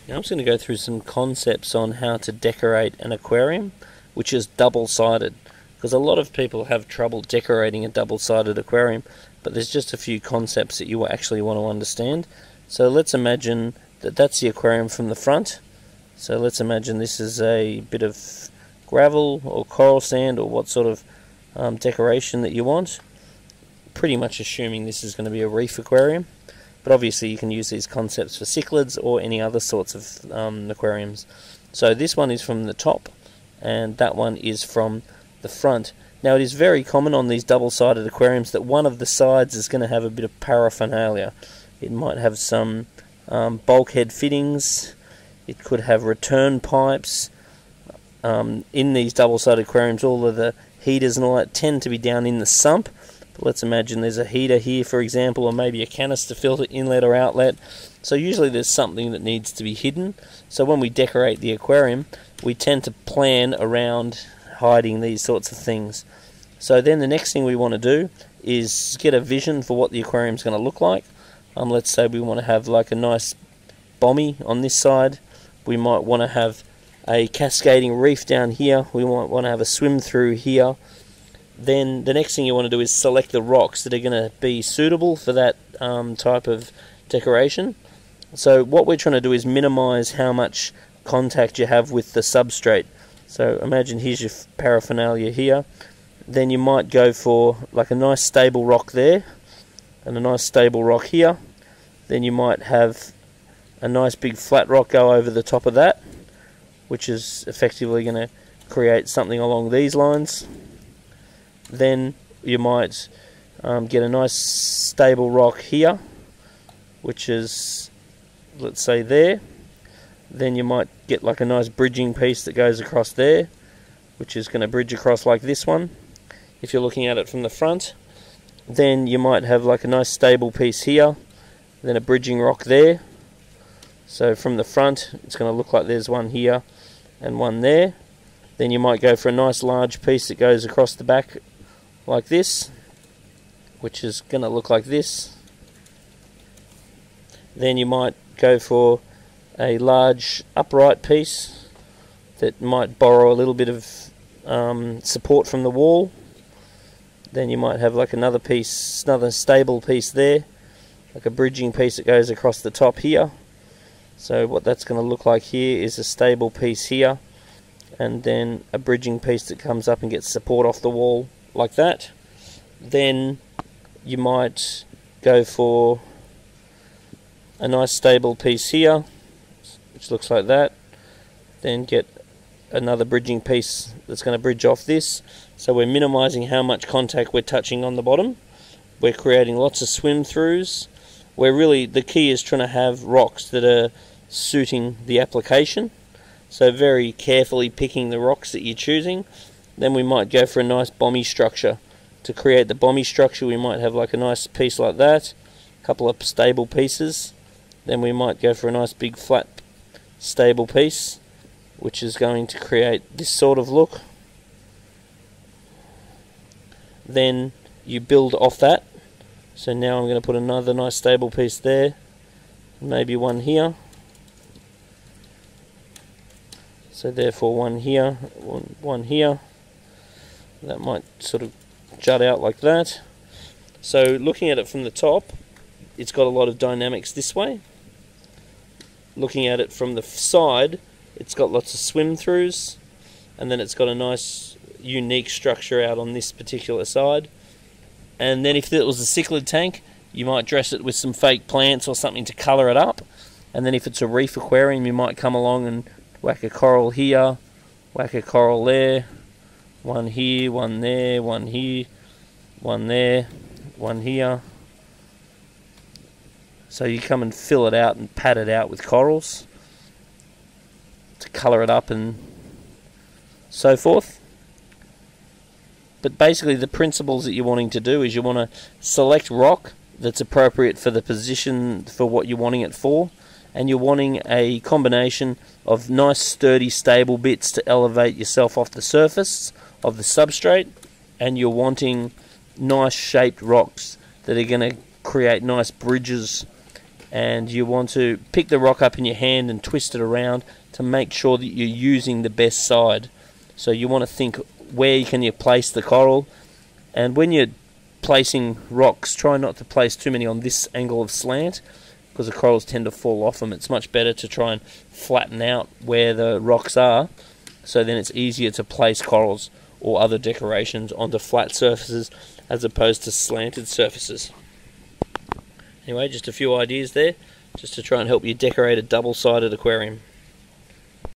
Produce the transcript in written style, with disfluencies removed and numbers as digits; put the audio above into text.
Now I'm just going to go through some concepts on how to decorate an aquarium which is double-sided, because a lot of people have trouble decorating a double-sided aquarium, but there's just a few concepts that you actually want to understand. So let's imagine that that's the aquarium from the front. So let's imagine this is a bit of gravel or coral sand or what sort of decoration that you want. Pretty much assuming this is going to be a reef aquarium, but obviously you can use these concepts for cichlids or any other sorts of aquariums. So this one is from the top and that one is from the front. Now it is very common on these double-sided aquariums that one of the sides is going to have a bit of paraphernalia. It might have some bulkhead fittings, it could have return pipes. In these double-sided aquariums, all of the heaters and all that tend to be down in the sump. But let's imagine there's a heater here, for example, or maybe a canister filter inlet or outlet. So usually there's something that needs to be hidden. So when we decorate the aquarium, we tend to plan around hiding these sorts of things. So then the next thing we want to do is get a vision for what the aquarium's going to look like. Let's say we want to have like a nice bommy on this side. We might want to have a cascading reef down here. We might want to have a swim through here. Then the next thing you want to do is select the rocks that are going to be suitable for that type of decoration. So what we're trying to do is minimize how much contact you have with the substrate. So imagine here's your paraphernalia here. Then you might go for like a nice stable rock there and a nice stable rock here. Then you might have a nice big flat rock go over the top of that, which is effectively going to create something along these lines. Then you might get a nice stable rock here, which is, let's say, there. Then you might get like a nice bridging piece that goes across there, which is going to bridge across like this one if you're looking at it from the front. Then you might have like a nice stable piece here, then a bridging rock there. So from the front it's going to look like there's one here and one there. Then you might go for a nice large piece that goes across the back like this, which is going to look like this. Then you might go for a large upright piece that might borrow a little bit of support from the wall. Then you might have like another piece, another stable piece there, like a bridging piece that goes across the top here. So what that's going to look like here is a stable piece here, and then a bridging piece that comes up and gets support off the wall like that. Then you might go for a nice stable piece here, which looks like that. Then get another bridging piece that's going to bridge off this. So we're minimizing how much contact we're touching on the bottom. We're creating lots of swim throughs. Where really the key is trying to have rocks that are suiting the application. So very carefully picking the rocks that you're choosing. Then we might go for a nice bommy structure. To create the bommy structure we might have like a nice piece like that, a couple of stable pieces. Then we might go for a nice big flat stable piece, which is going to create this sort of look. Then you build off that. So now I'm going to put another nice stable piece there, maybe one here. So therefore one here, one here. That might sort of jut out like that. So looking at it from the top, it's got a lot of dynamics this way. Looking at it from the side, it's got lots of swim throughs, and then it's got a nice unique structure out on this particular side. And then if it was a cichlid tank, you might dress it with some fake plants or something to colour it up. And then if it's a reef aquarium, you might come along and whack a coral here, whack a coral there, one here, one there, one here, one there, one here. So you come and fill it out and pad it out with corals to colour it up and so forth. But basically the principles that you're wanting to do is you want to select rock that's appropriate for the position for what you're wanting it for, and you're wanting a combination of nice sturdy stable bits to elevate yourself off the surface of the substrate, and you're wanting nice shaped rocks that are going to create nice bridges and you want to pick the rock up in your hand and twist it around to make sure that you're using the best side. So you want to think, where can you place the coral, and when you're placing rocks, try not to place too many on this angle of slant, because the corals tend to fall off them. It's much better to try and flatten out where the rocks are, so then it's easier to place corals or other decorations onto flat surfaces as opposed to slanted surfaces. Anyway, just a few ideas there, just to try and help you decorate a double-sided aquarium.